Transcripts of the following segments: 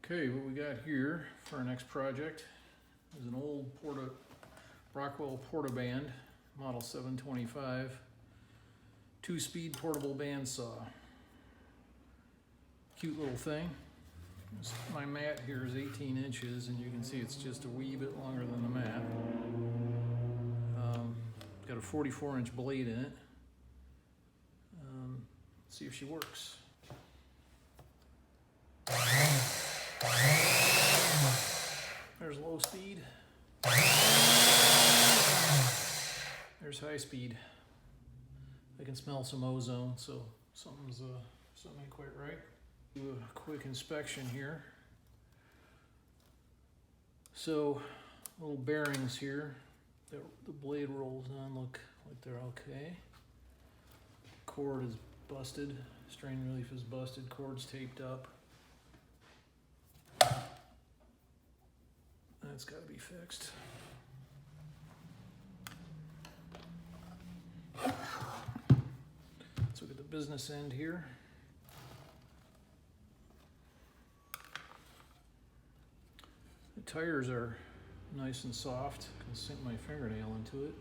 Okay, what we got here for our next project is an old Rockwell Portable Band, model 725, 2-speed portable bandsaw. Cute little thing. My mat here is 18 inches, and you can see it's just a wee bit longer than the mat. Got a 44-inch blade in it. Let's see if she works. There's low speed. There's high speed. I can smell some ozone, so something ain't quite right. Do a quick inspection here. So, little bearings here. The blade rolls on, look like they're okay. Cord is busted. Strain relief is busted. Cord's taped up. That's got to be fixed. Let's look at the business end here. The tires are nice and soft. I can sink my fingernail into it.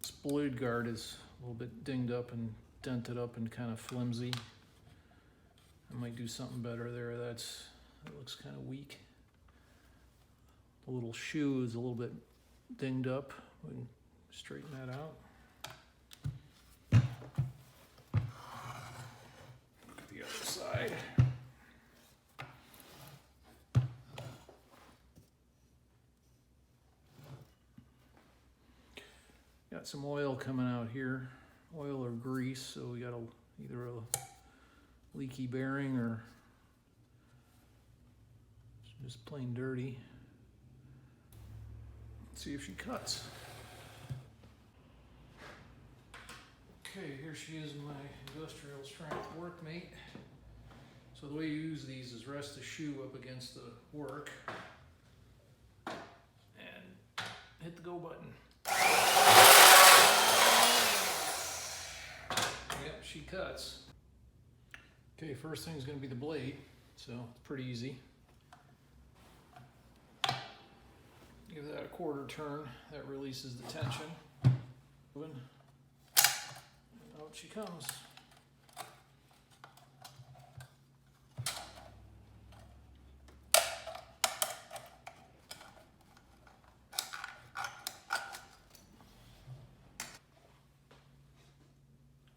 This blade guard is a little bit dinged up and dented up and kind of flimsy. I might do something better there. That looks kind of weak. The little shoe is a little bit dinged up. We can straighten that out. Look at the other side. Got some oil coming out here, oil or grease, so we got either a leaky bearing or just plain dirty. Let's see if she cuts. Okay, here she is, my industrial strength workmate. So the way you use these is rest the shoe up against the work and hit the go button. Yep, she cuts. Okay, first thing is going to be the blade, so it's pretty easy. Give that a quarter turn, that releases the tension. And out she comes.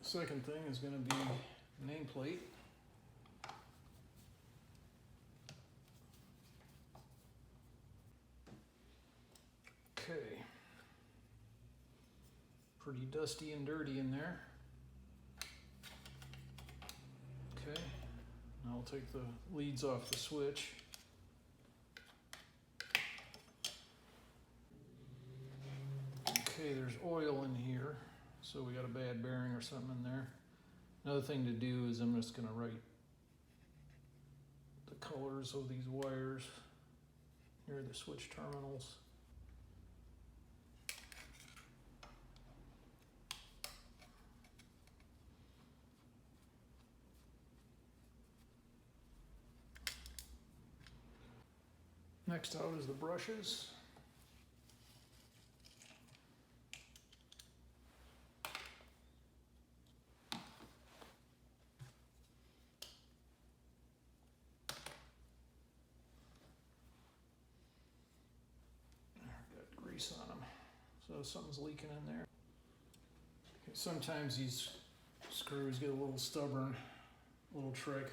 Second thing is going to be nameplate. Okay, pretty dusty and dirty in there. Okay, now I'll take the leads off the switch. Okay, there's oil in here, so we got a bad bearing or something in there. Another thing to do is I'm just going to write the colors of these wires near the switch terminals. Next out is the brushes. Got grease on them, so something's leaking in there. Okay, sometimes these screws get a little stubborn. Little trick.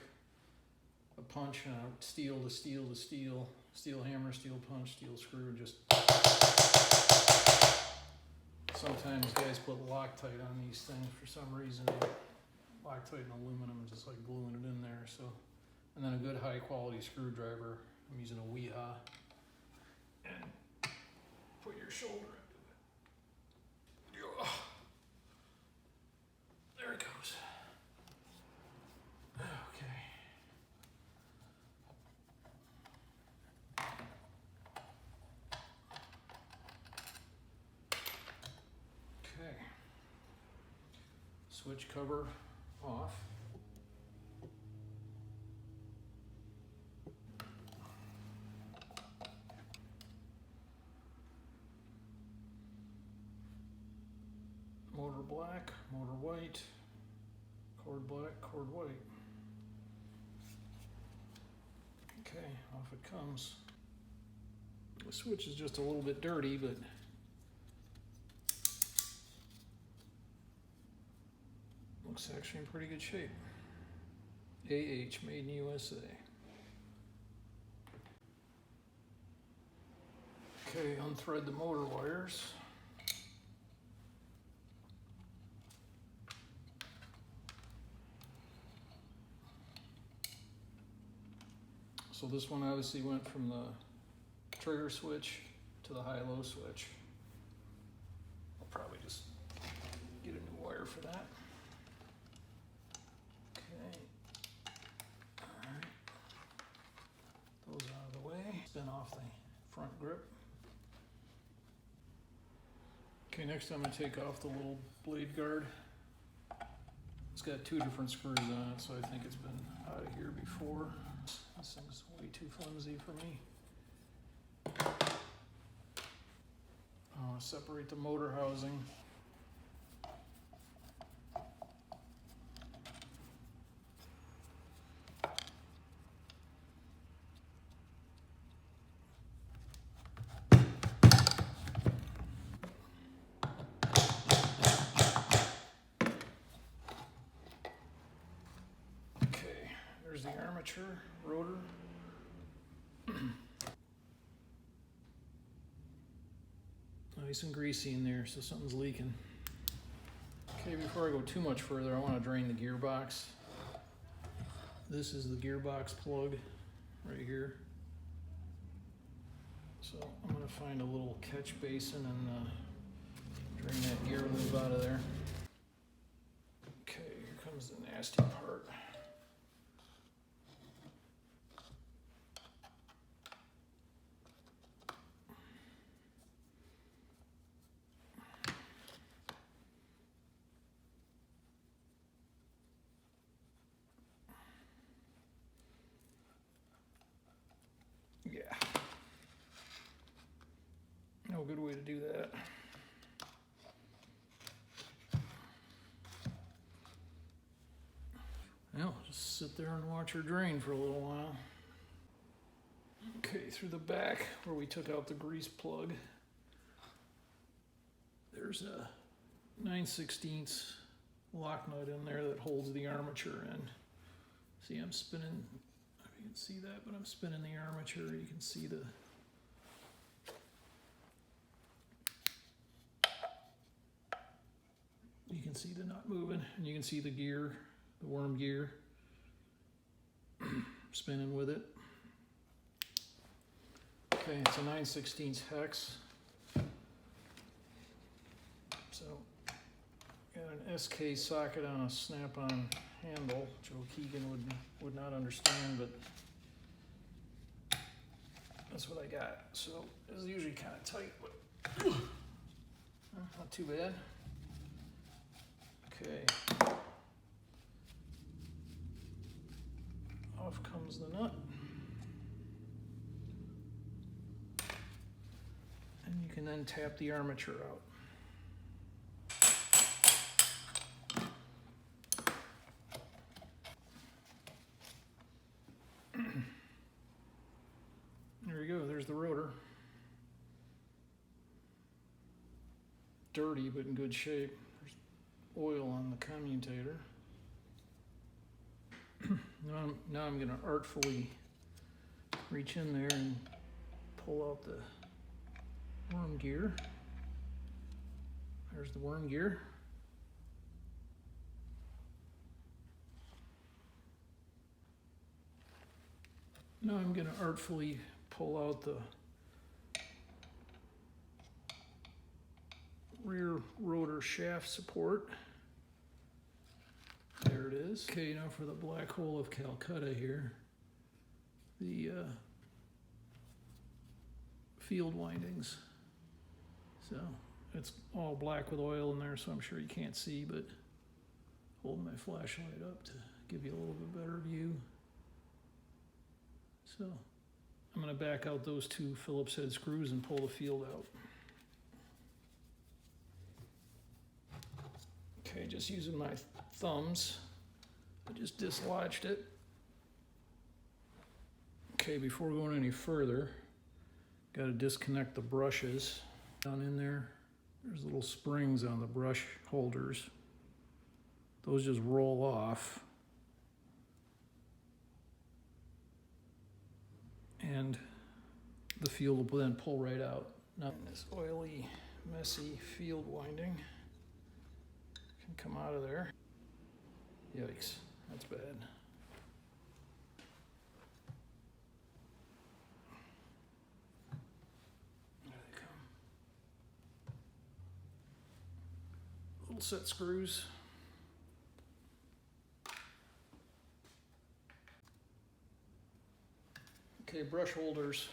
A punch and a steel to steel to steel. Steel hammer, steel punch, steel screw, just... Sometimes guys put Loctite on these things for some reason. Loctite and aluminum is just like gluing it in there, so... And then a good high quality screwdriver. I'm using a Weehaw. And put your shoulder into it. There it goes. Okay. Switch cover off. white, cord black, cord white. Okay, off it comes. The switch is just a little bit dirty, but looks actually in pretty good shape. AH, made in USA. Okay, unthread the motor wires. So this one obviously went from the trigger switch to the high-low switch. I'll probably just get a new wire for that. Okay. Alright. Those out of the way. Spin off the front grip. Okay, next I'm going to take off the little blade guard. It's got 2 different screws on it, so I think it's been out of here before. This thing's way too flimsy for me. I want to separate the motor housing. Okay, there's the armature, rotor. Nice and greasy in there, so something's leaking. Okay, before I go too much further, I want to drain the gearbox. This is the gearbox plug right here. So I'm going to find a little catch basin and drain that gear lube out of there. Okay, here comes the nasty part. Yeah. No good way to do that. Well, just sit there and watch her drain for a little while. Okay, through the back where we took out the grease plug, there's a 9/16 lock nut in there that holds the armature in. See, I'm spinning. You can see that, but I'm spinning the armature. You can see the nut moving, and you can see the gear, the worm gear, spinning with it. Okay, it's a 9/16 hex. So, got an SK socket on a snap-on handle. Joe Keegan would not understand, but that's what I got. So it's usually kind of tight, but not too bad. Okay. Off comes the nut. And you can then tap the armature out. There we go, there's the rotor. Dirty, but in good shape. There's oil on the commutator. Now I'm gonna artfully reach in there and pull out the worm gear. There's the worm gear. Now I'm gonna artfully pull out the rear rotor shaft support. There it is. Okay, now for the black hole of Calcutta here. The field windings. So it's all black with oil in there, so I'm sure you can't see, but holding my flashlight up to give you a little bit better view. So I'm going to back out those 2 Phillips head screws and pull the field out. Okay, Okay, just using my thumbs, I just dislodged it. Okay, before going any further, got to disconnect the brushes. Down in there, there's little springs on the brush holders. Those just roll off. And the field will then pull right out. Now this oily, messy field winding can come out of there. Yikes, that's bad. There they come. Little set screws. Okay, brush holders.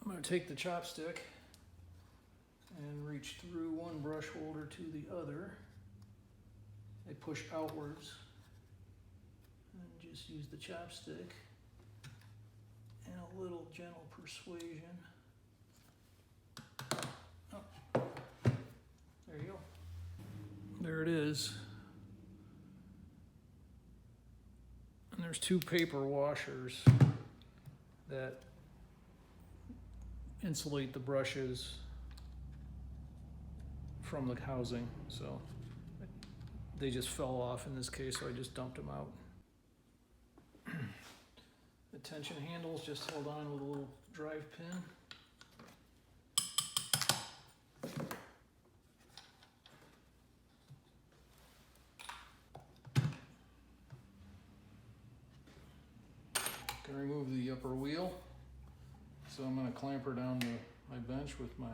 I'm going to take the chopstick and reach through one brush holder to the other. They push outwards. And just use the chopstick and a little gentle persuasion. Oh, there you go. There it is. And there's two paper washers that insulate the brushes from the housing, so they just fell off in this case, so I just dumped them out. The tension handles just held on with a little drive pin. Can remove the upper wheel. So I'm going to clamp her down to my bench with my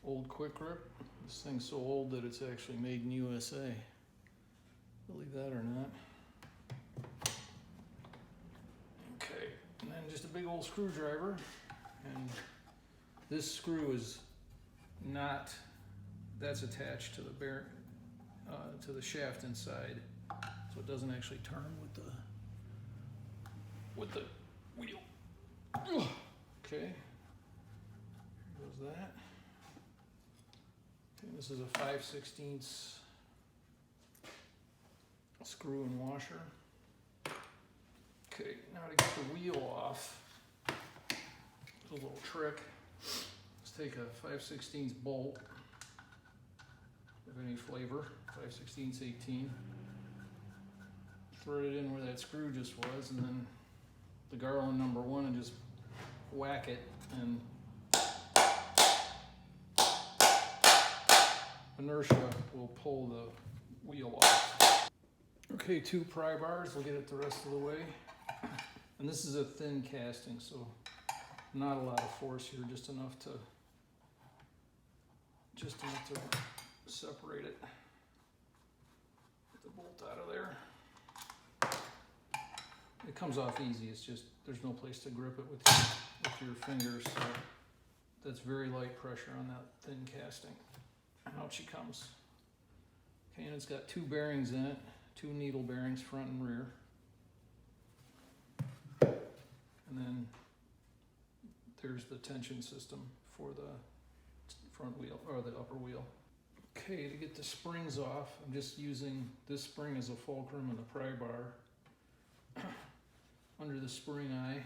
old quick grip. This thing's so old that it's actually made in USA. Believe that or not. Okay, and then just a big old screwdriver. And this screw is not, that's attached to the to the shaft inside. So it doesn't actually turn with the wheel. Okay, here goes that. Okay, this is a 5/16 screw and washer. Okay, now to get the wheel off, there's a little trick. Let's take a 5/16 bolt of any flavor, 5/16/18. Thread it in where that screw just was, and then the garland number 1, and just whack it, and inertia will pull the wheel off. Okay, 2 pry bars will get it the rest of the way. And this is a thin casting, so not a lot of force here, just enough to separate it. Get the bolt out of there. It comes off easy, it's just there's no place to grip it with your fingers, so that's very light pressure on that thin casting. And out she comes. Okay, and it's got 2 bearings in it, 2 needle bearings, front and rear. And then there's the tension system for the front wheel, or the upper wheel. Okay, to get the springs off, I'm just using this spring as a fulcrum and a pry bar under the spring eye.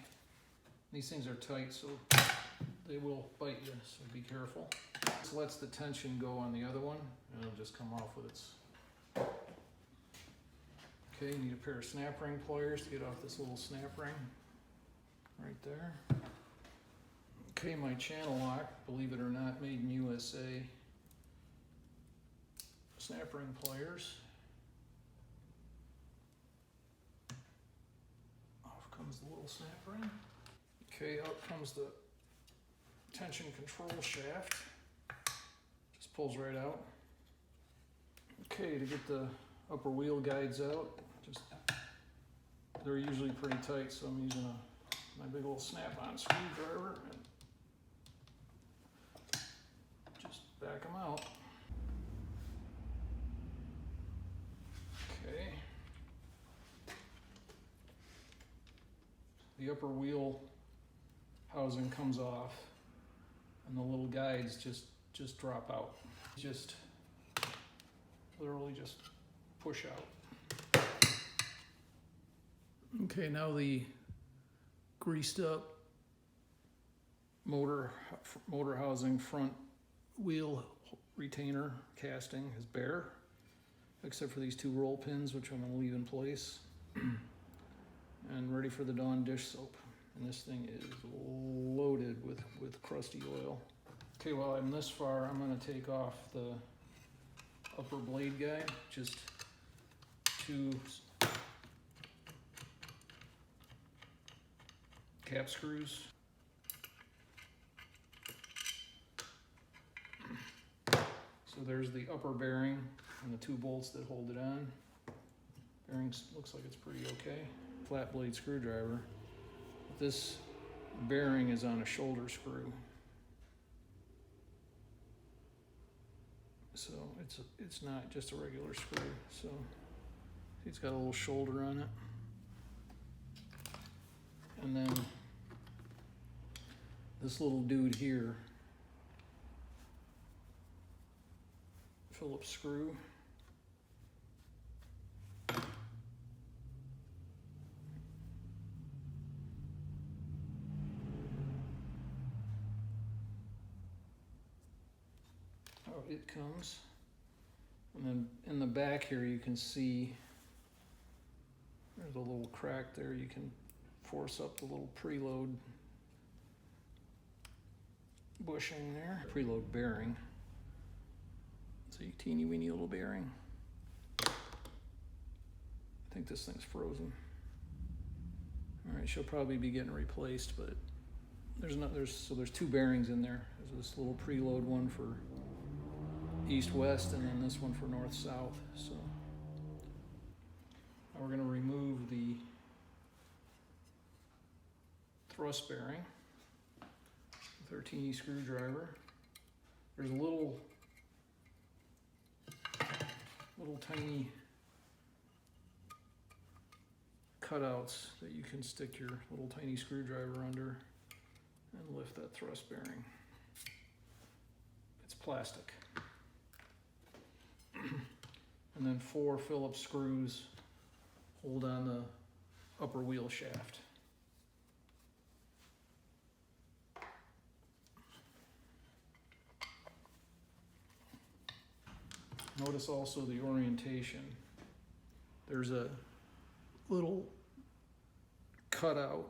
These things are tight, so they will bite you, so be careful. This lets the tension go on the other one, and it'll just come off with its... Okay, you need a pair of snap ring pliers to get off this little snap ring right there. Okay, my channel lock, believe it or not, made in USA. Snap ring pliers. Off comes the little snap ring. Okay, out comes the tension control shaft. Just pulls right out. Okay, to get the upper wheel guides out, they're usually pretty tight, so I'm using my big old snap-on screwdriver and just back them out. Okay. The upper wheel housing comes off, and the little guides just just drop out. Just literally just push out. Okay, now the greased up motor housing front wheel retainer casting is bare, except for these two roll pins, which I'm going to leave in place. And ready for the Dawn dish soap. And this thing is loaded with crusty oil. Okay, while I'm this far, I'm going to take off the upper blade guide, just two cap screws. So there's the upper bearing and the two bolts that hold it on. Bearing looks like it's pretty okay. Flat blade screwdriver. This bearing is on a shoulder screw. So it's not just a regular screw. So it's got a little shoulder on it. And then this little dude here, Phillips screw. How it comes. And then in the back here you can see there's a little crack there. You can force up the little preload bushing there. Preload bearing. It's a teeny weeny little bearing. I think this thing's frozen. All right, she'll probably be getting replaced, but there's two bearings in there. There's this little preload one for east-west, and then this one for north-south. So now we're going to remove the thrust bearing with our teeny screwdriver. There's little tiny cutouts that you can stick your little tiny screwdriver under and lift that thrust bearing. It's plastic. And then 4 Phillips screws hold on the upper wheel shaft. Notice also the orientation. There's a little cutout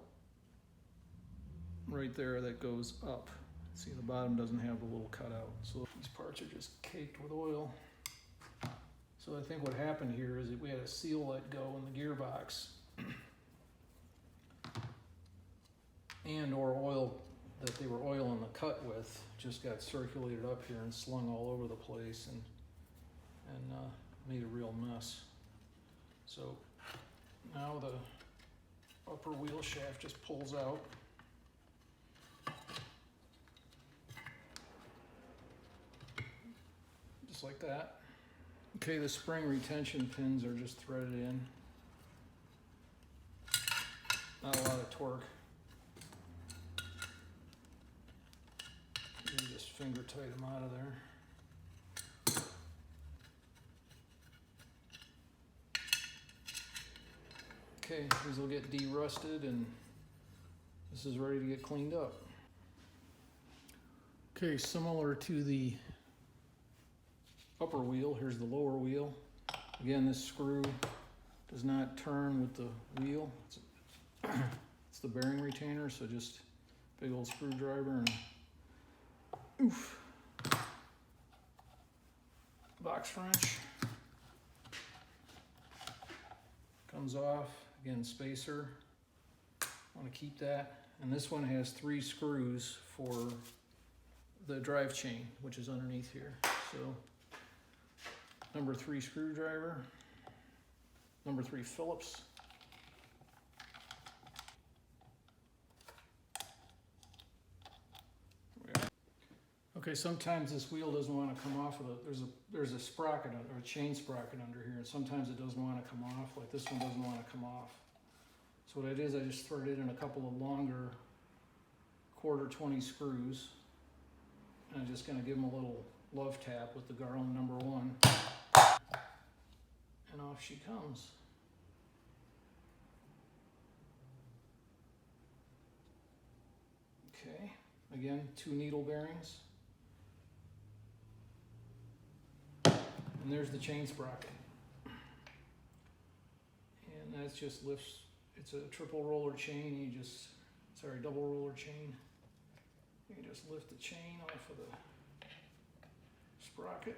right there that goes up. See, the bottom doesn't have the little cutout, so these parts are just caked with oil. So I think what happened here is that we had a seal let go in the gearbox and or oil that they were oiling the cut with just got circulated up here and slung all over the place and made a real mess. So now the upper wheel shaft just pulls out. Just like that. Okay, the spring retention pins are just threaded in. Not a lot of torque. You can just finger tight them out of there. Okay, these will get de-rusted and this is ready to get cleaned up. Okay, similar to the upper wheel, here's the lower wheel. Again, this screw does not turn with the wheel. It's the bearing retainer, so just big old screwdriver and oof. Box wrench. Comes off, again spacer. Want to keep that. And this one has 3 screws for the drive chain, which is underneath here. So number 3 screwdriver, number 3 Phillips. Okay, sometimes this wheel doesn't want to come off of there's a sprocket or a chain sprocket under here, and sometimes it doesn't want to come off, like this one doesn't want to come off. So what I did is I just threaded in a couple of longer 1/4 20 screws And I'm just gonna give them a little love tap with the Garland #1. And off she comes. Okay, again, 2 needle bearings. And there's the chain sprocket. And that just lifts, it's a triple roller chain, double roller chain. You just lift the chain off of the sprocket.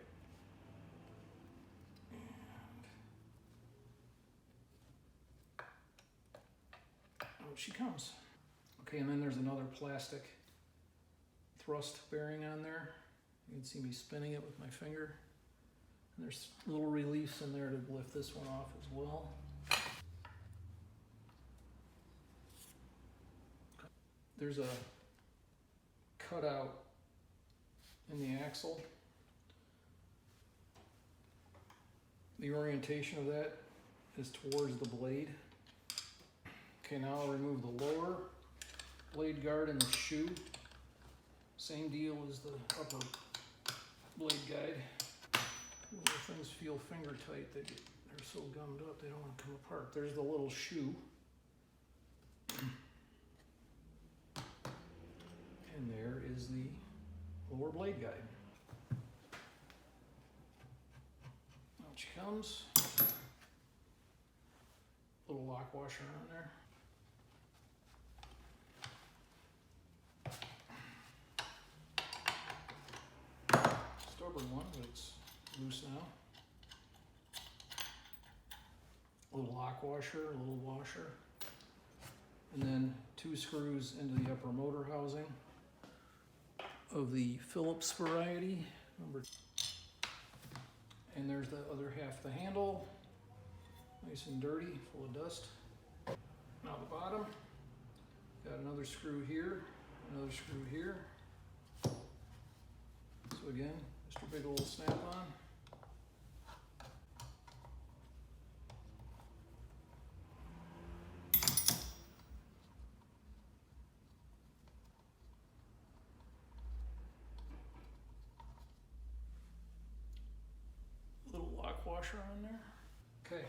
And out she comes. Okay, and then there's another plastic thrust bearing on there. You can see me spinning it with my finger. And there's little reliefs in there to lift this one off as well. There's a cutout in the axle. The orientation of that is towards the blade. Okay, now I'll remove the lower blade guard and the shoe. Same deal as the upper blade guide. When things feel finger tight, they're so gummed up they don't want to come apart. There's the little shoe. And there is the lower blade guide. Out she comes. Little lock washer on there. Stubborn one, but it's loose now. A little lock washer, a little washer. And then 2 screws into the upper motor housing of the Phillips variety. And there's the other half of the handle. Nice and dirty, full of dust. Now the bottom, got another screw here, another screw here. So again, just a big old snap-on. Little lock washer on there. Okay,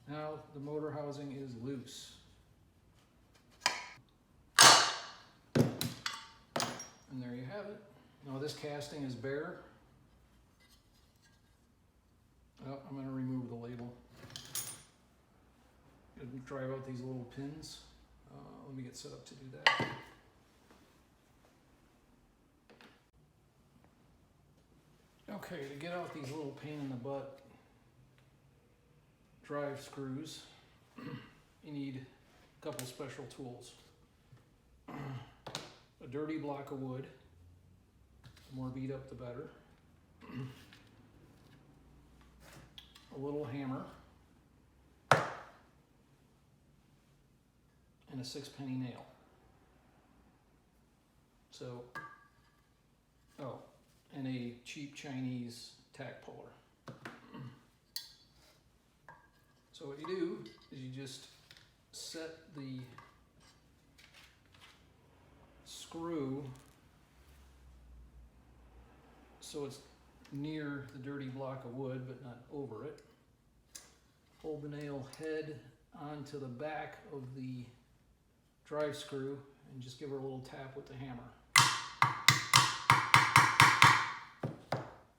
now the motor housing is loose. And there you have it. Now this casting is bare. Oh, I'm going to remove the label. Drive out these little pins. Let me get set up to do that. Okay, to get out these little pain in the butt drive screws, you need a couple special tools. A dirty block of wood. The more beat up, the better. A little hammer. And a 6-penny nail. So, oh, and a cheap Chinese tack puller. So what you do is you just set the screw so it's near the dirty block of wood but not over it. Hold the nail head onto the back of the drive screw and just give her a little tap with the hammer.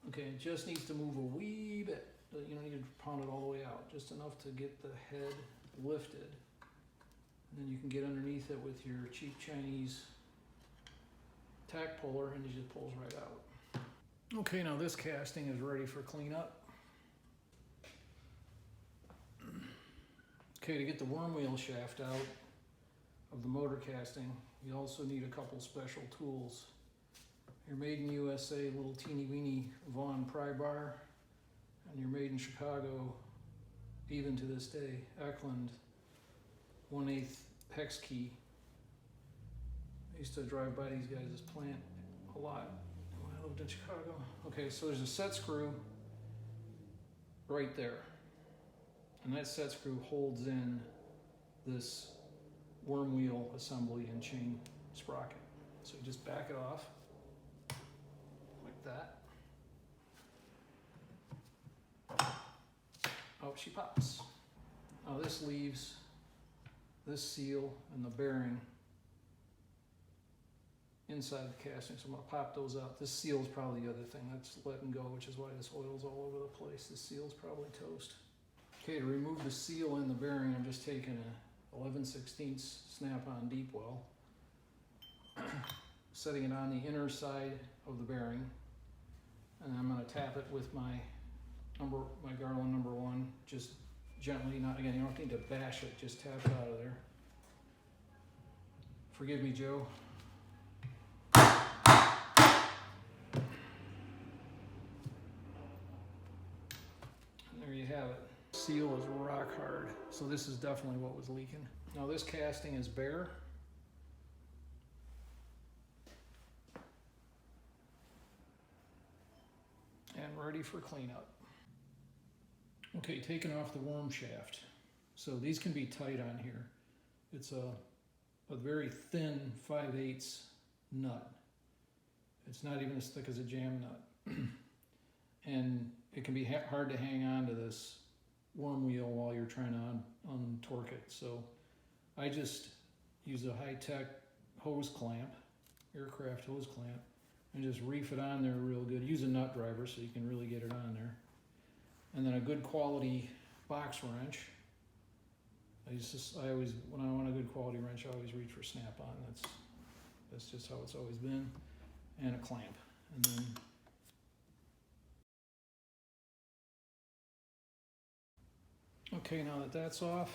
Okay, it just needs to move a wee bit. You don't need to pound it all the way out, just enough to get the head lifted. And then you can get underneath it with your cheap Chinese tack puller and it just pulls right out. Okay, now this casting is ready for cleanup. Okay, to get the worm wheel shaft out of the motor casting, you also need a couple special tools. Your made in USA little teeny weeny Vaughan pry bar, and your made in Chicago, even to this day, Eklund 1/8 hex key. I used to drive by these guys' plant a lot when I lived in Chicago. Okay, so there's a set screw right there. And that set screw holds in this worm wheel assembly and chain sprocket. So you just back it off. that. Out she pops. Now this leaves this seal and the bearing inside the casting, so I'm gonna pop those out. This seal's probably the other thing that's letting go, which is why this oil's all over the place. This seal's probably toast. Okay, to remove the seal and the bearing, I'm just taking a 11/16 snap-on deep well, setting it on the inner side of the bearing, and I'm gonna tap it with my Garland number 1, just gently, not, again, you don't need to bash it, just tap it out of there. Forgive me, Joe. And there you have it. Seal is rock hard, so this is definitely what was leaking. Now this casting is bare. And ready for cleanup. Okay, taking off the worm shaft. So these can be tight on here. It's a very thin 5/8 nut. It's not even as thick as a jam nut. And it can be hard to hang on to this worm wheel while you're trying to untorque it. So I just use a high-tech hose clamp, aircraft hose clamp, and just reef it on there real good. Use a nut driver so you can really get it on there. And then a good quality box wrench. I always, when I want a good quality wrench, I always reach for snap-on. That's just how it's always been. And a clamp. And then okay, now that that's off,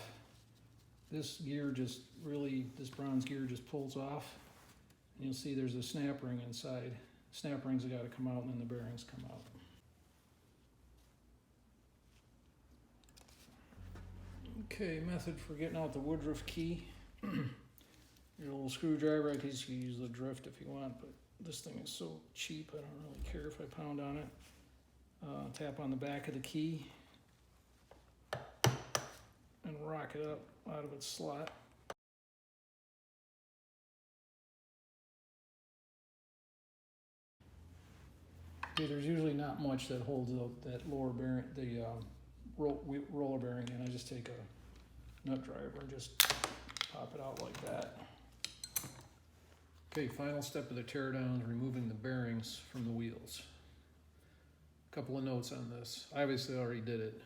this gear just really, this bronze gear just pulls off. And you'll see there's a snap ring inside. Snap rings have got to come out, and then the bearings come out. Okay, method for getting out the woodruff key. Your little screwdriver, I guess you can use the drift if you want, but this thing is so cheap, I don't really care if I pound on it. Tap on the back of the key and rock it up out of its slot. Okay, there's usually not much that holds that lower bearing, the roller bearing, and I just take a nut driver and just pop it out like that. Okay, final step of the teardown is removing the bearings from the wheels. A couple of notes on this. I obviously already did it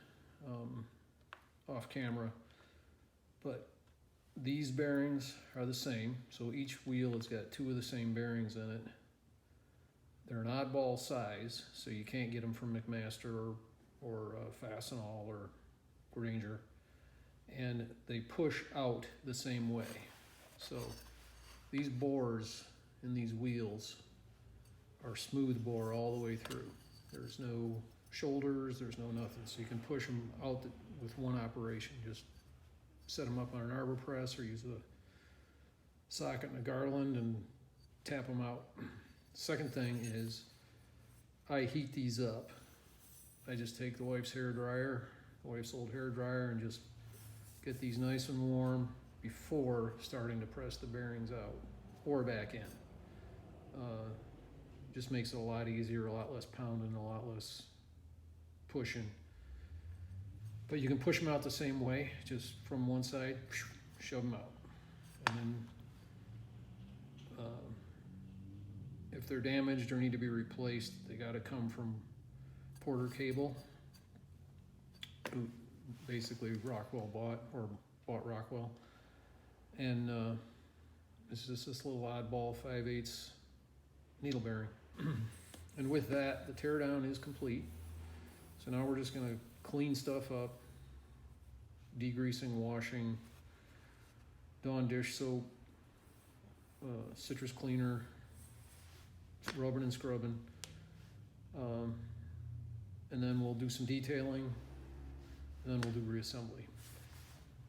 off camera, but these bearings are the same, so each wheel has got 2 of the same bearings in it. They're an oddball size, so you can't get them from McMaster or Fastenal or Granger, and they push out the same way. So these bores in these wheels are smooth bore all the way through. There's no shoulders, there's no nothing, so you can push them out with one operation. Just set them up on an arbor press or use a socket and a Garland and tap them out. Second thing is I heat these up. I just take the wife's hair dryer, the wife's old hair dryer, and just get these nice and warm before starting to press the bearings out or back in. Just makes it a lot easier, a lot less pounding, a lot less pushing. But you can push them out the same way, just from one side, shove them out. And then if they're damaged or need to be replaced, they got to come from Porta cable, who basically Rockwell bought Rockwell. And it's just this little oddball 5/8 needle bearing. And with that, the teardown is complete. So now we're just gonna clean stuff up, degreasing, washing, Dawn dish soap, citrus cleaner, rubbing and scrubbing. And then we'll do some detailing, and then we'll do reassembly.